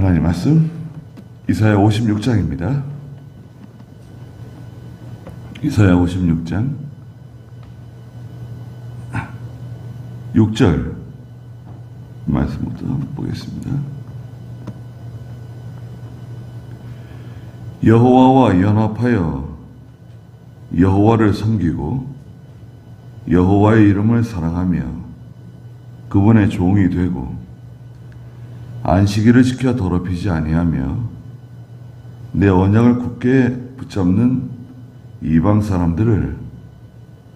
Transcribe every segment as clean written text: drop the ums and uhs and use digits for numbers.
하나님 말씀 이사야 56장입니다. 이사야 56장 6절 말씀부터 보겠습니다. 여호와와 연합하여 여호와를 섬기고 여호와의 이름을 사랑하며 그분의 종이 되고 안식일을 지켜 더럽히지 아니하며 내 언약을 굳게 붙잡는 이방 사람들을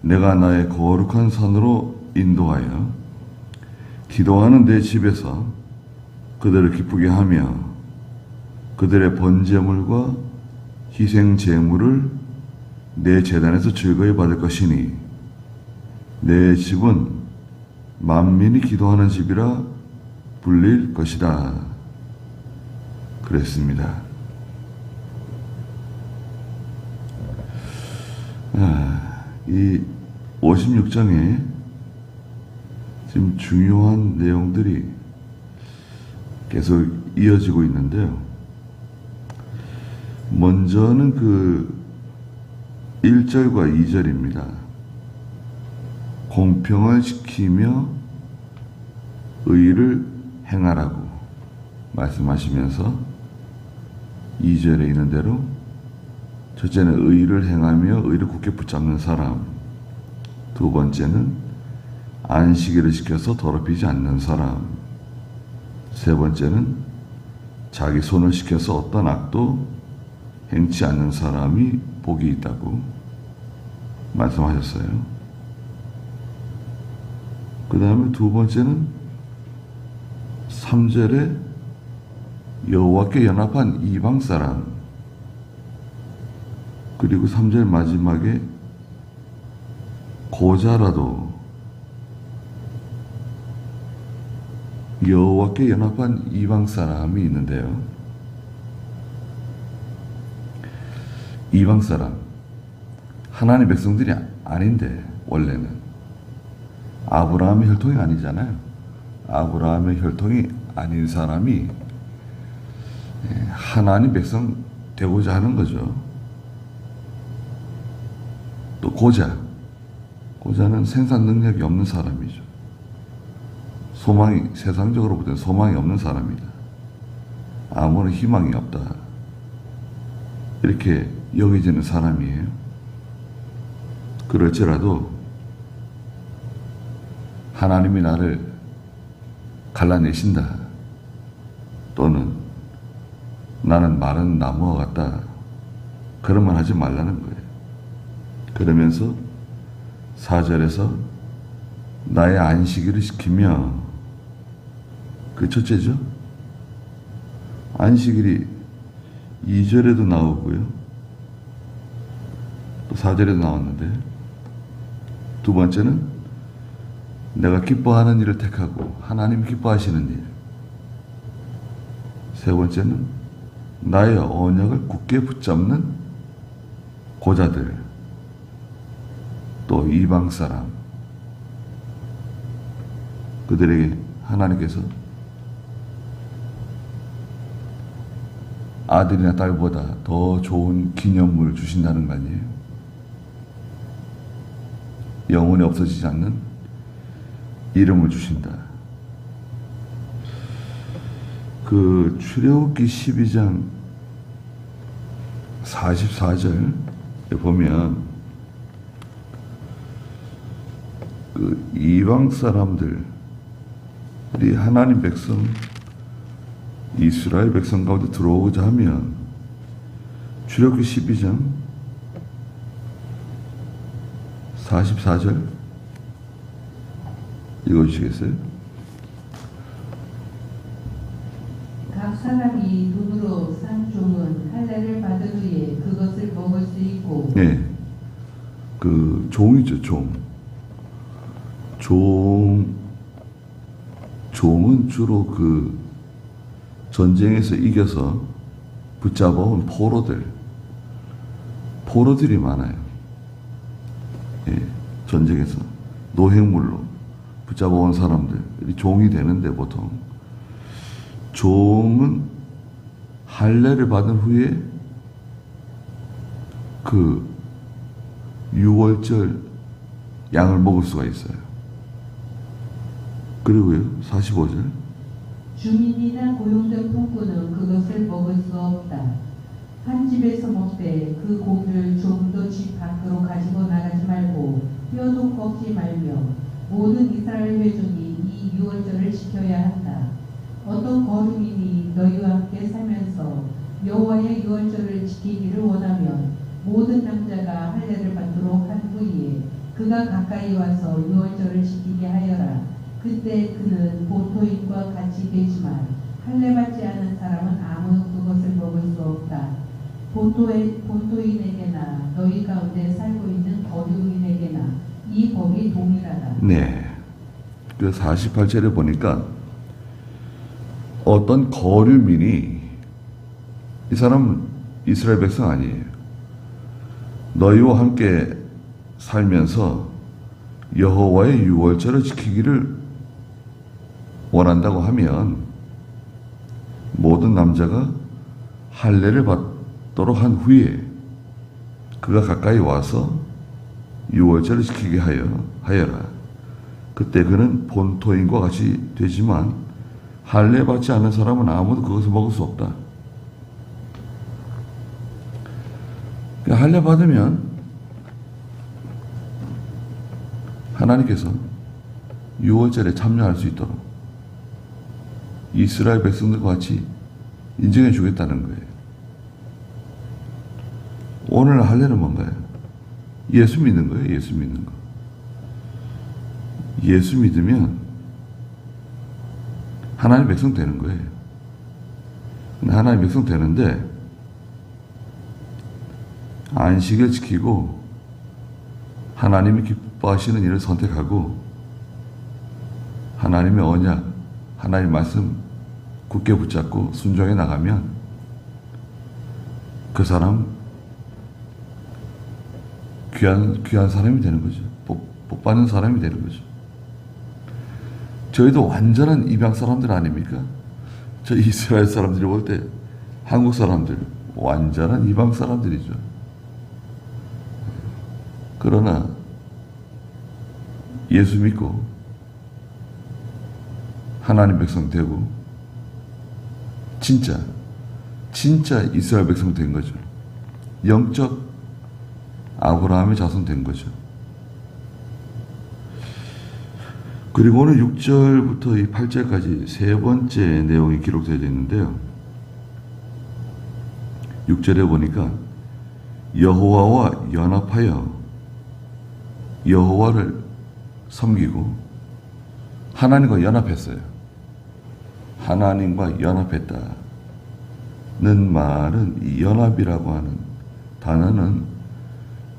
내가 나의 거룩한 산으로 인도하여 기도하는 내 집에서 그들을 기쁘게 하며 그들의 번제물과 희생 제물을 내 제단에서 즐거이 받을 것이니 내 집은 만민이 기도하는 집이라 불릴 것이다. 그랬습니다. 이 56장에 지금 중요한 내용들이 계속 이어지고 있는데요. 먼저는 그 1절과 2절입니다. 공평을 지키며 의를 행하라고 말씀하시면서 2절에 있는 대로 첫째는 의를 행하며 의를 굳게 붙잡는 사람, 두 번째는 안식일을 지켜서 더럽히지 않는 사람, 세 번째는 자기 손을 시켜서 어떤 악도 행치 않는 사람이 복이 있다고 말씀하셨어요. 그 다음에 두 번째는 3절에 여호와께 연합한 이방 사람, 그리고 3절 마지막에 고자라도 여호와께 연합한 이방 사람이 있는데요. 이방 사람, 하나님의 백성들이 아닌데 원래는 아브라함의 혈통이 아니잖아요. 아브라함의 혈통이 아닌 사람이 하나님 백성 되고자 하는 거죠. 또 고자는 생산 능력이 없는 사람이죠. 세상적으로 볼 때는 소망이 없는 사람이다. 아무런 희망이 없다. 이렇게 여겨지는 사람이에요. 그럴지라도 하나님이 나를 갈라내신다. 또는 나는 마른 나무와 같다. 그런 말 하지 말라는 거예요. 그러면서 4절에서 나의 안식일을 지키며, 그 첫째죠. 안식일이 2절에도 나오고요. 또 4절에도 나왔는데, 두 번째는 내가 기뻐하는 일을 택하고 하나님이 기뻐하시는 일. 세 번째는 나의 언약을 굳게 붙잡는 고자들, 또 이방 사람, 그들에게 하나님께서 아들이나 딸보다 더 좋은 기념물을 주신다는 거 아니에요? 영원히 없어지지 않는 이름을 주신다. 그 출애굽기 12장 44절에 보면 그 이방 사람들이 하나님 백성, 이스라엘 백성 가운데 들어오고자 하면 출애굽기 12장 44절 읽어주시겠어요? 각 사람이 눈으로 산 종은 할례를 받은 후에 그것을 먹을 수 있고. 네, 그 종이죠, 종은 주로 그 전쟁에서 이겨서 붙잡아온 포로들이 많아요. 예, 전쟁에서 노획물로 붙잡아온 사람들이 종이 되는데, 보통 종은 할례를 받은 후에 그 유월절 양을 먹을 수가 있어요. 그리고요, 45절. 주민이나 고용된 풍부는 그것을 먹을 수 없다. 한 집에서 먹되 그 고기를 조금도 집 밖으로 가지고 나가지 말고 뼈도 꺾지 말며 모든 이스라엘 회중이 이 유월절을 지켜야 한다. 어떤 거류민이 너희와 함께 살면서 여호와의 유월절을 지키기를 원하면 모든 남자가 할례를 받도록 한 후에 그가 가까이 와서 유월절을 지키게 하여라. 그때 그는 본토인과 같이 되지만 할례 받지 않은 사람은 아무도 그것을 먹을 수 없다. 본토인에게나 너희 가운데 살고 있는 거류민에게나 이 법이 동일하다. 네. 그 48절에 보니까 어떤 거류민이, 이 사람은 이스라엘 백성 아니에요. 너희와 함께 살면서 여호와의 유월절을 지키기를 원한다고 하면 모든 남자가 할례를 받도록 한 후에 그가 가까이 와서 유월절을 지키게 하여라. 그때 그는 본토인과 같이 되지만 할례 받지 않는 사람은 아무도 그것을 먹을 수 없다. 할례 받으면 하나님께서 유월절에 참여할 수 있도록 이스라엘 백성들과 같이 인정해 주겠다는 거예요. 오늘 할례는 뭔가요? 예수 믿는 거예요. 예수 믿는 거. 예수 믿으면 하나님 백성 되는 거예요. 근데 하나님 백성 되는데 안식을 지키고 하나님이 기뻐하시는 일을 선택하고 하나님의 언약, 하나님 말씀 굳게 붙잡고 순종해 나가면 그 사람 귀한 사람이 되는 거죠. 복 받는 사람이 되는 거죠. 저희도 완전한 이방 사람들 아닙니까? 저 이스라엘 사람들이 볼 때 한국 사람들 완전한 이방 사람들이죠. 그러나 예수 믿고 하나님 백성 되고 진짜 이스라엘 백성 된 거죠. 영적 아브라함의 자손 된 거죠. 그리고 오늘 6절부터 이 8절까지 세 번째 내용이 기록되어 있는데요. 6절에 보니까 여호와와 연합하여 여호와를 섬기고 하나님과 연합했어요. 하나님과 연합했다는 말은 이 연합이라고 하는 단어는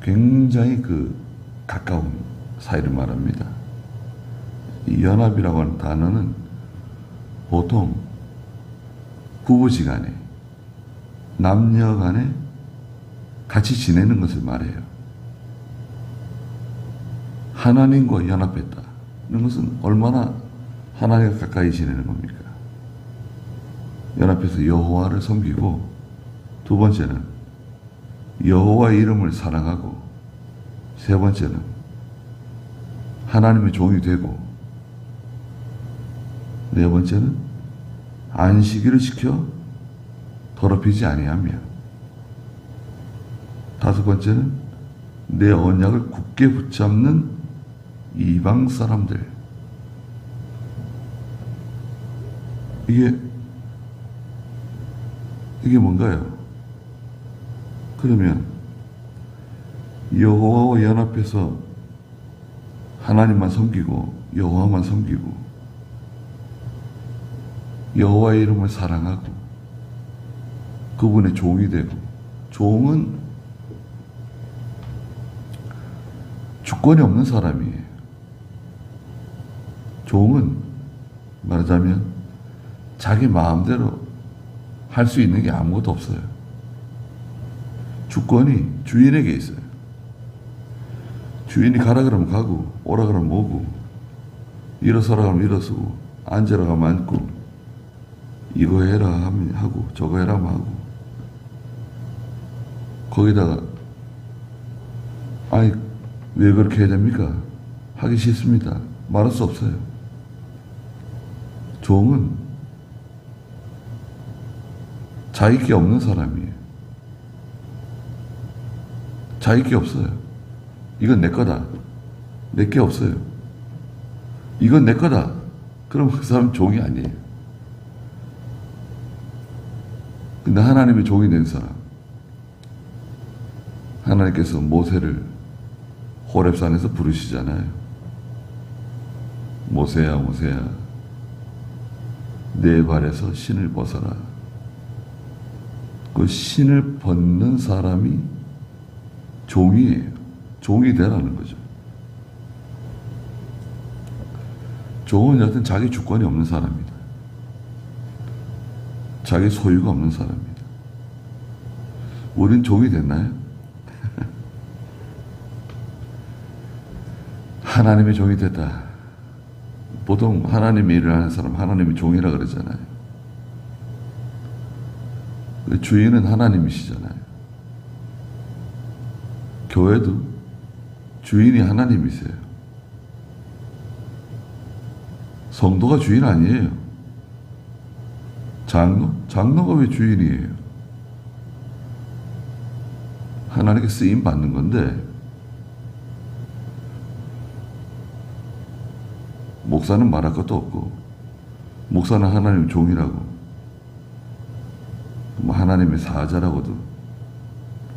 굉장히 가까운 사이를 말합니다. 이 연합이라고 하는 단어는 보통 부부지간에 남녀간에 같이 지내는 것을 말해요. 하나님과 연합했다는 것은 얼마나 하나님과 가까이 지내는 겁니까? 연합해서 여호와를 섬기고, 두 번째는 여호와의 이름을 사랑하고, 세 번째는 하나님의 종이 되고, 네 번째는 안식일을 지켜 더럽히지 아니하며, 다섯 번째는 내 언약을 굳게 붙잡는 이방 사람들. 이게 뭔가요? 그러면 여호와와 연합해서 하나님만 섬기고 여호와만 섬기고 여호와의 이름을 사랑하고 그분의 종이 되고, 종은 주권이 없는 사람이에요. 종은 말하자면 자기 마음대로 할 수 있는 게 아무것도 없어요. 주권이 주인에게 있어요. 주인이 가라 그러면 가고, 오라 그러면 오고, 일어서라 그러면 일어서고, 앉으라 하면 앉고, 이거 해라 하면 하고 저거 해라 하면 하고 거기다가 아니 왜 그렇게 해야 됩니까? 하기 싫습니다. 말할 수 없어요. 종은 자기 게 없는 사람이에요. 자기 게 없어요. 이건 내 거다. 내 게 없어요. 이건 내 거다. 그럼 그 사람은 종이 아니에요. 근데 하나님의 종이 된 사람, 하나님께서 모세를 호렙산에서 부르시잖아요. 모세야 모세야 내 발에서 신을 벗어라. 그 신을 벗는 사람이 종이에요. 종이 되라는 거죠. 종은 여하튼 자기 주권이 없는 사람입니다. 자기 소유가 없는 사람입니다. 우린 종이 됐나요? 하나님의 종이 됐다. 보통 하나님의 일을 하는 사람 하나님의 종이라 그러잖아요. 주인은 하나님이시잖아요. 교회도 주인이 하나님이세요. 성도가 주인 아니에요. 장로가 왜 주인이에요? 하나님께 쓰임 받는 건데 목사는 말할 것도 없고 목사는 하나님 종이라고 하나님의 사자라고도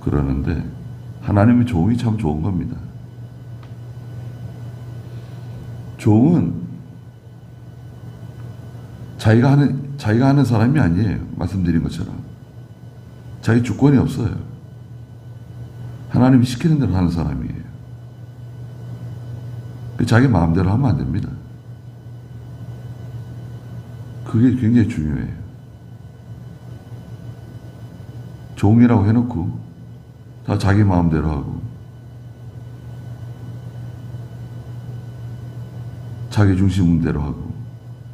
그러는데 하나님의 종이 참 좋은 겁니다. 종은 자기가 하는 사람이 아니에요. 말씀드린 것처럼 자기 주권이 없어요. 하나님이 시키는 대로 하는 사람이에요. 자기 마음대로 하면 안 됩니다. 그게 굉장히 중요해요. 종이라고 해놓고 다 자기 마음대로 하고 자기 중심대로 하고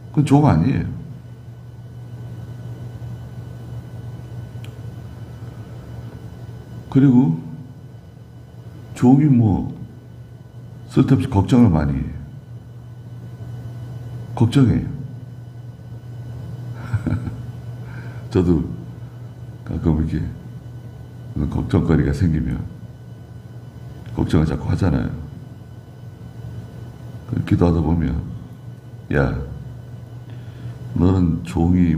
그건 종 아니에요. 그리고 종이 쓸데없이 걱정을 많이 해요. 걱정해요. 저도 가끔 이렇게 걱정거리가 생기면 걱정을 자꾸 하잖아요. 기도하다 보면 야 너는 종이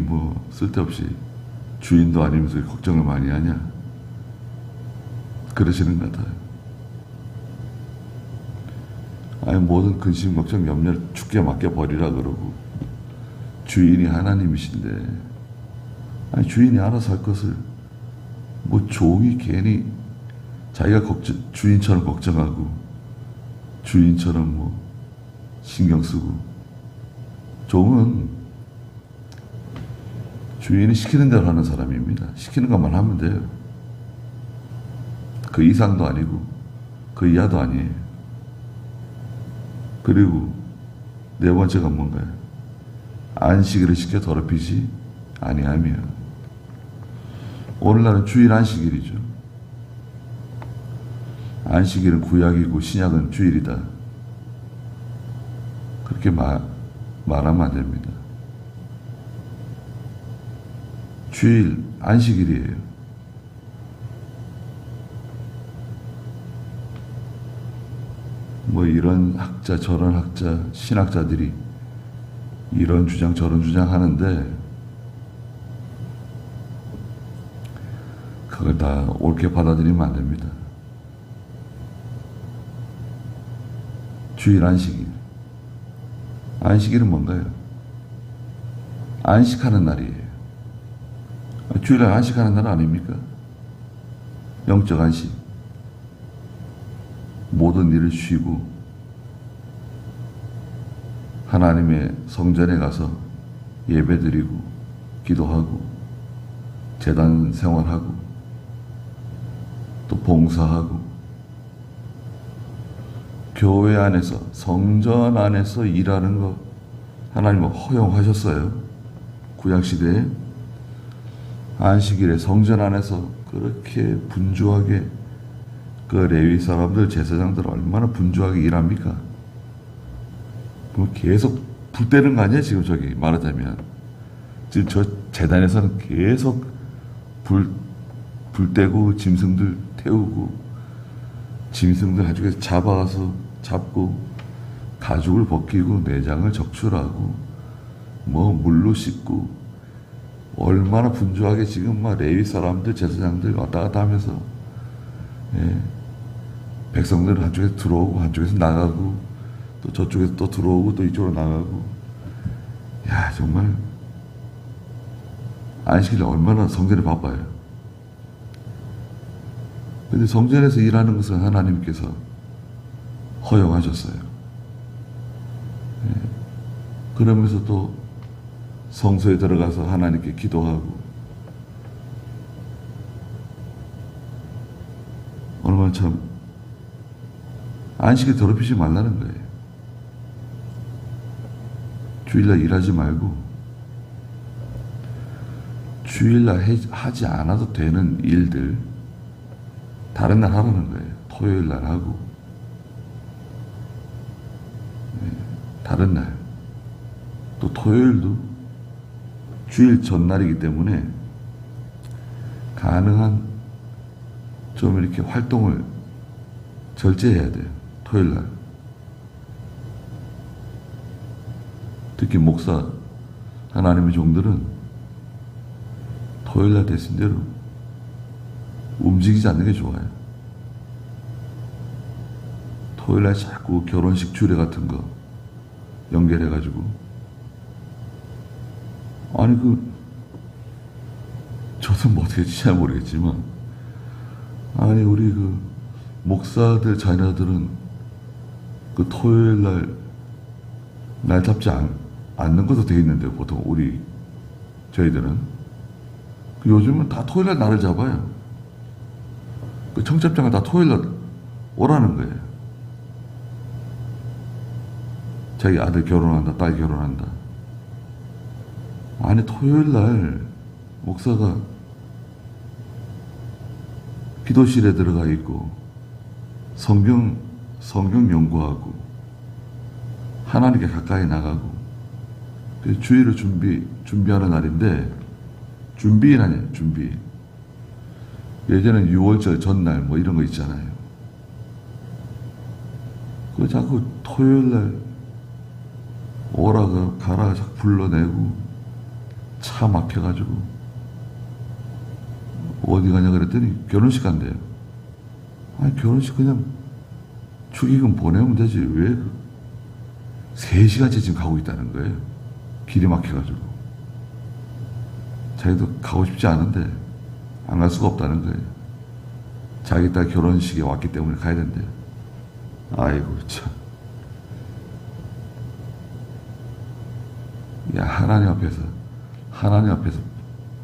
쓸데없이 주인도 아니면서 걱정을 많이 하냐 그러시는 것 같아요. 아니 모든 근심 걱정 염려를 죽게 맡겨버리라 그러고 주인이 하나님이신데 아니 주인이 알아서 할 것을 종이 괜히 자기가 주인처럼 걱정하고 주인처럼 신경 쓰고 종은 주인이 시키는 대로 하는 사람입니다. 시키는 것만 하면 돼요. 그 이상도 아니고 그 이하도 아니에요. 그리고 네 번째가 뭔가요? 안식일을 시켜 더럽히지 아니하며. 오늘날은 주일 안식일이죠. 안식일은 구약이고 신약은 주일이다. 그렇게 말하면 안 됩니다. 주일 안식일이에요. 이런 학자 저런 학자 신학자들이 이런 주장 저런 주장 하는데 그걸 다 옳게 받아들이면 안 됩니다. 주일 안식일. 안식일은 뭔가요? 안식하는 날이에요. 주일날 안식하는 날 아닙니까? 영적 안식. 모든 일을 쉬고 하나님의 성전에 가서 예배드리고 기도하고 제단 생활하고 또 봉사하고 교회 안에서 성전 안에서 일하는 거 하나님은 허용하셨어요. 구약시대에 안식일에 성전 안에서 그렇게 분주하게 그 레위 사람들, 제사장들 얼마나 분주하게 일합니까? 그럼 계속 불 때는 거 아니야? 지금 저기 말하자면 지금 저 재단에서는 계속 불 떼고 짐승들 태우고 짐승들 가지고 잡아가서 잡고 가죽을 벗기고 내장을 적출하고 뭐 물로 씻고 얼마나 분주하게 지금 막 레위 사람들, 제사장들 왔다 갔다 하면서 백성들은 한쪽에서 들어오고 한쪽에서 나가고 또 저쪽에서 또 들어오고 또 이쪽으로 나가고 야 정말 안식일 얼마나 성전에 바빠요. 근데 성전에서 일하는 것은 하나님께서 허용하셨어요. 그러면서 또 성소에 들어가서 하나님께 기도하고 얼마나 참 안식일 더럽히지 말라는 거예요. 주일날 일하지 말고 주일날 하지 않아도 되는 일들 다른 날 하라는 거예요. 토요일날 하고 다른 날 또 토요일도 주일 전날이기 때문에 가능한 좀 이렇게 활동을 절제해야 돼요. 토요일날 특히 목사 하나님의 종들은 토요일날 되신 대로 움직이지 않는 게 좋아요. 토요일날 자꾸 결혼식 주례 같은 거 연결해가지고 아니 저도 뭐 어떻게 할지 잘 모르겠지만 아니 우리 그 목사들 자녀들은 그 토요일날 날 잡지 않는 것도 돼 있는데 보통 저희들은 요즘은 다 토요일날 날을 잡아요. 그 청첩장을 다 토요일날 오라는 거예요. 자기 아들 결혼한다, 딸 결혼한다. 아니 토요일날 목사가 기도실에 들어가 있고 성경 연구하고 하나님께 가까이 나가고 주일을 준비하는 날인데 준비인 아니에요. 준비. 예전에 6월절 전날 뭐 이런 거 있잖아요. 그 자꾸 토요일날 오라가 가라 자꾸 불러내고 차 막혀가지고 어디 가냐 그랬더니 결혼식 간대요. 아니 결혼식 그냥 축의금 보내면 되지 왜 3시간째 지금 가고 있다는 거예요. 길이 막혀가지고 자기도 가고 싶지 않은데 안 갈 수가 없다는 거예요. 자기 딸 결혼식에 왔기 때문에 가야 된대요. 아이고 참. 야 하나님 앞에서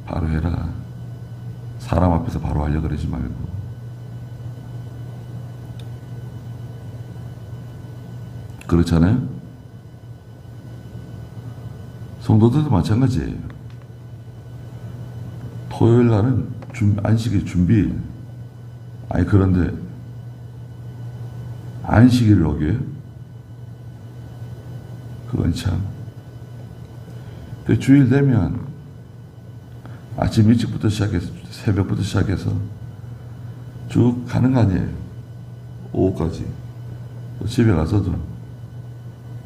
바로 해라. 사람 앞에서 바로 하려고 그러지 말고. 그렇잖아요? 성도들도 마찬가지예요. 토요일 날은 안식일 준비. 아니 그런데 안식일을 어겨요? 그건 참. 그 주일 되면 아침 일찍부터 시작해서 새벽부터 시작해서 쭉 가는 거 아니에요. 오후까지. 또 집에 가서도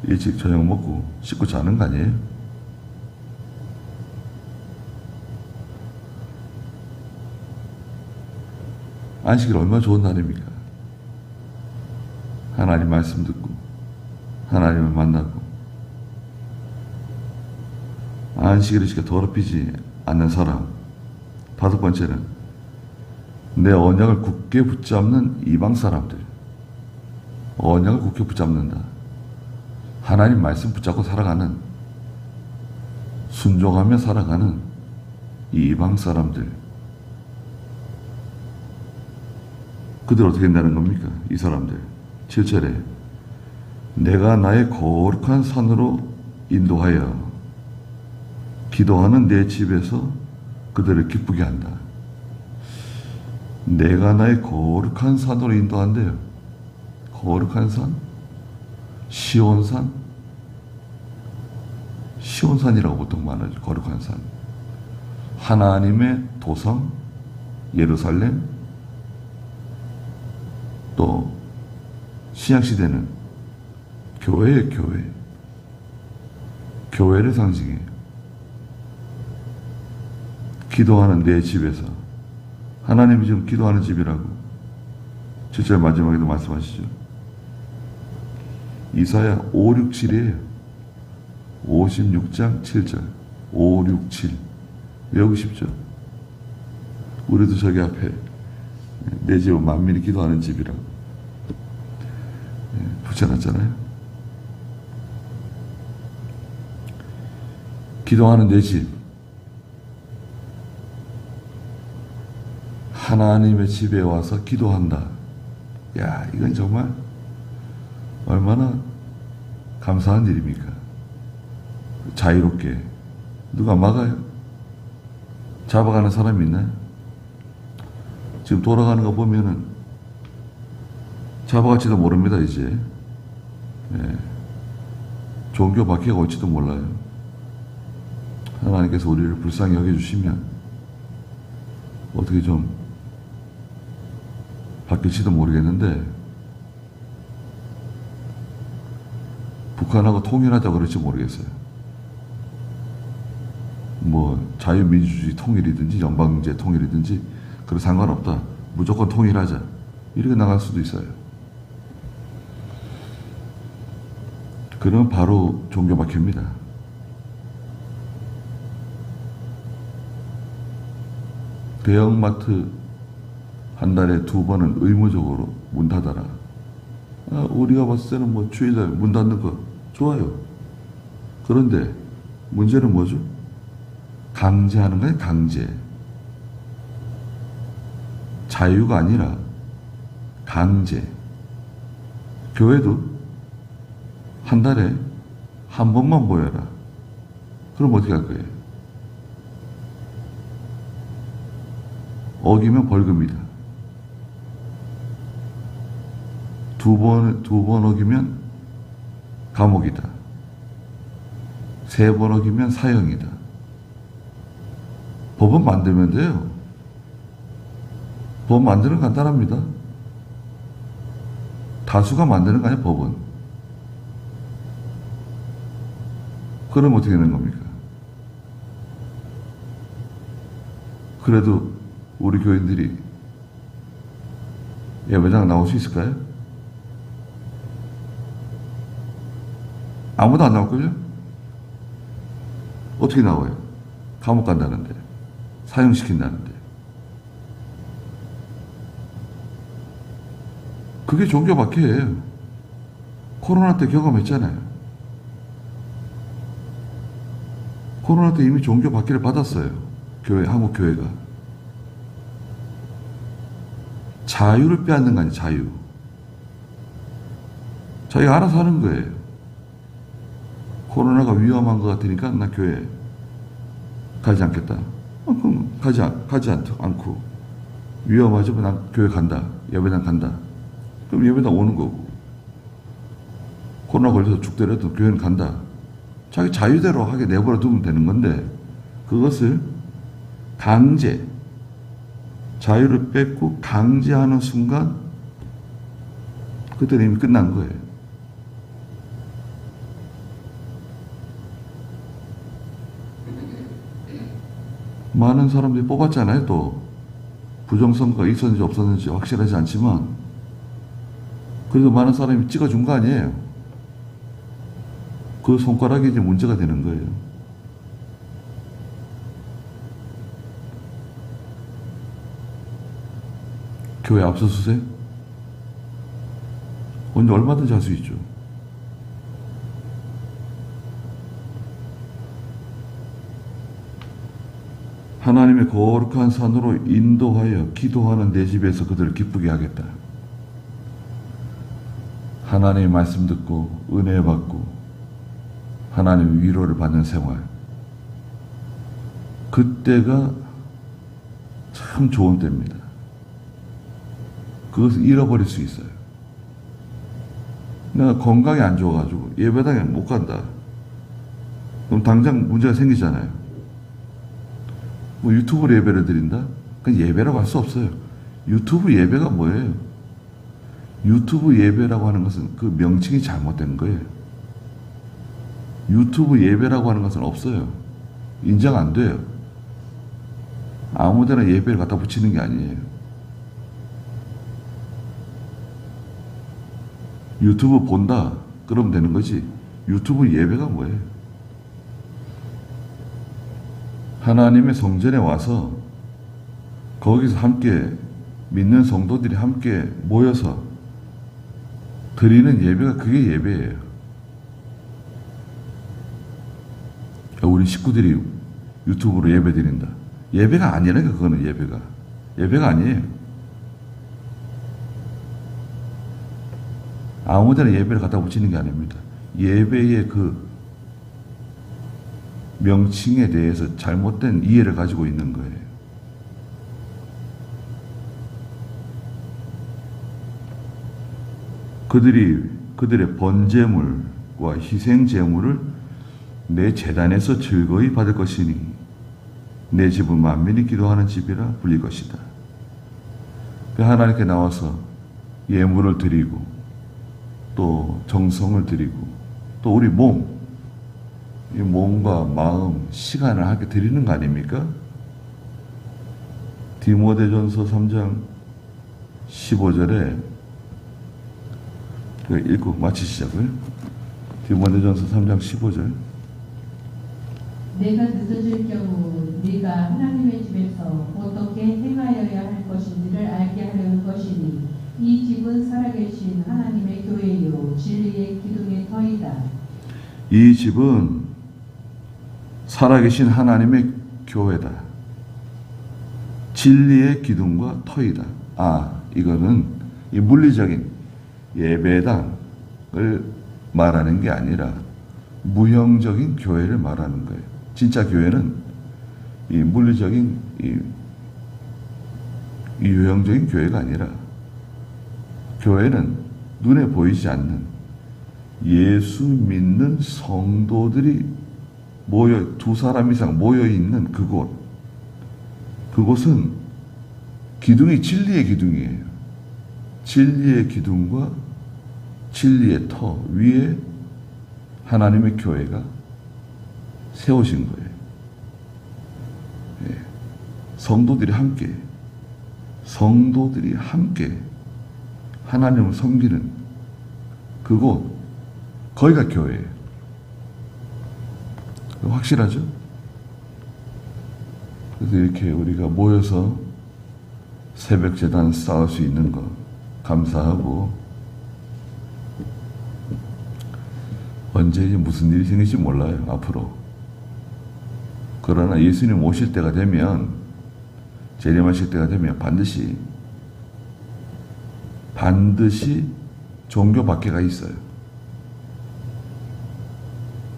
일찍 저녁 먹고 씻고 자는 거 아니에요. 안식일 얼마나 좋은 날입니까? 하나님 말씀 듣고 하나님을 만나고 안식일을 시켜 더럽히지 않는 사람. 5번째는 내 언약을 굳게 붙잡는 이방 사람들. 언약을 굳게 붙잡는다. 하나님 말씀 붙잡고 살아가는, 순종하며 살아가는 이 이방 사람들. 그들 어떻게 된다는 겁니까? 이 사람들. 7절에 내가 나의 거룩한 산으로 인도하여 기도하는 내 집에서 그들을 기쁘게 한다. 내가 나의 거룩한 산으로 인도한대요. 거룩한 산? 시온산? 시온산이라고 보통 말하죠. 거룩한 산. 하나님의 도성, 예루살렘, 또 신약시대는 교회예요, 교회. 교회를 상징해요. 기도하는 내 집에서. 하나님이 지금 기도하는 집이라고 7절 마지막에도 말씀하시죠. 이사야 5, 6, 7이에요. 56장 7절. 5, 6, 7. 외우고 싶죠? 우리도 저기 앞에 내 집은 만민이 기도하는 집이라고 붙여놨잖아요. 기도하는 내 집. 하나님의 집에 와서 기도한다. 야, 이건 정말 얼마나 감사한 일입니까? 자유롭게. 누가 막아요? 잡아가는 사람이 있나요? 지금 돌아가는 거 보면은 잡아갈지도 모릅니다, 이제. 예. 종교 박해가 올지도 몰라요. 하나님께서 우리를 불쌍히 여겨주시면 어떻게 좀 바뀔지도 모르겠는데, 북한하고 통일하자고 그럴지 모르겠어요. 뭐 자유민주주의 통일이든지 연방제 통일이든지 그런 상관없다. 무조건 통일하자. 이렇게 나갈 수도 있어요. 그러면 바로 종교 박해입니다. 대형마트 한 달에 2번은 의무적으로 문 닫아라. 우리가 봤을 때는 뭐 주일날 문 닫는 거 좋아요. 그런데 문제는 뭐죠? 강제하는 거예요, 강제. 자유가 아니라 강제. 교회도 한 달에 한 번만 모여라. 그럼 어떻게 할 거예요? 어기면 벌금이다. 두 번 어기면 감옥이다. 3번 어기면 사형이다. 법은 만들면 돼요. 법 만드는 건 간단합니다. 다수가 만드는 거 아니에요, 법은. 그럼 어떻게 되는 겁니까? 그래도 우리 교인들이 예배당 나올 수 있을까요? 아무도 안 나올걸요? 어떻게 나와요? 감옥 간다는데, 사형시킨다는데. 그게 종교 박해예요. 코로나 때 경험했잖아요. 코로나 때 이미 종교 박해를 받았어요. 교회, 한국 교회가. 자유를 빼앗는 거 아니에요, 자유. 자기가 알아서 하는 거예요. 코로나가 위험한 것 같으니까 나 교회 가지 않겠다. 그럼 가지 않고. 위험하지만 난 교회 간다. 예배당 간다. 그럼 예배당 오는 거고. 코로나 걸려서 죽더라도 교회는 간다. 자기 자유대로 하게 내버려 두면 되는 건데, 그것을 강제, 자유를 뺏고 강제하는 순간 그때는 이미 끝난 거예요. 많은 사람들이 뽑았잖아요. 또 부정선거가 있었는지 없었는지 확실하지 않지만 그래도 많은 사람이 찍어준 거 아니에요. 그 손가락이 이제 문제가 되는 거예요. 교회 압수수색? 언제 얼마든지 할 수 있죠. 하나님의 거룩한 산으로 인도하여 기도하는 내 집에서 그들을 기쁘게 하겠다. 하나님의 말씀 듣고 은혜 받고 하나님의 위로를 받는 생활. 그때가 참 좋은 때입니다. 그것을 잃어버릴 수 있어요. 내가 건강이 안 좋아가지고 예배당에 못 간다. 그럼 당장 문제가 생기잖아요. 뭐 유튜브로 예배를 드린다? 그건 예배라고 할 수 없어요. 유튜브 예배가 뭐예요? 유튜브 예배라고 하는 것은 그 명칭이 잘못된 거예요. 유튜브 예배라고 하는 것은 없어요. 인정 안 돼요. 아무데나 예배를 갖다 붙이는 게 아니에요. 유튜브 본다? 그러면 되는 거지. 유튜브 예배가 뭐예요? 하나님의 성전에 와서 거기서 함께 믿는 성도들이 함께 모여서 드리는 예배가 그게 예배예요. 우리 식구들이 유튜브로 예배 드린다. 예배가 아니라니까 그거는 예배가 아니에요. 아무데나 예배를 갖다 붙이는 게 아닙니다. 예배의 그 명칭에 대해서 잘못된 이해를 가지고 있는 거예요. 그들의 번제물과 희생제물을 내 제단에서 즐거이 받을 것이니 내 집은 만민이 기도하는 집이라 불릴 것이다. 하나님께 나와서 예물을 드리고 또 정성을 드리고 또 우리 이 몸과 마음, 시간을 함께 드리는 거 아닙니까? 디모데전서 3장 15절에 읽고 마치시자고요. 디모데전서 3장 15절. 내가 늦어질 경우 네가 하나님의 집에서 어떻게 행하여야 할 것인지를 알게 하려는 것이니 이 집은 살아계신 하나님의 교회요 진리의 기둥의 터이다. 이 집은 살아계신 하나님의 교회다. 진리의 기둥과 터이다. 이거는 이 물리적인 예배당을 말하는 게 아니라 무형적인 교회를 말하는 거예요. 진짜 교회는 이 물리적인 이 유형적인 교회가 아니라 교회는 눈에 보이지 않는 예수 믿는 성도들이 두 사람 이상 모여 있는 그곳은 기둥이 진리의 기둥이에요. 진리의 기둥과 진리의 터 위에 하나님의 교회가 세워진 거예요. 성도들이 함께 하나님을 섬기는 그곳, 거기가 교회예요. 확실하죠? 그래서 이렇게 우리가 모여서 새벽 제단 쌓을 수 있는 거 감사하고, 언제 무슨 일이 생길지 몰라요, 앞으로. 그러나 예수님 오실 때가 되면, 재림하실 때가 되면 반드시 종교 박해가 있어요.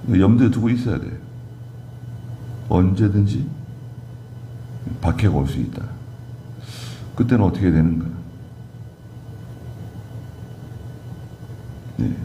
염두에 두고 있어야 돼요. 언제든지 박해가 올 수 있다. 그때는 어떻게 되는가? 네.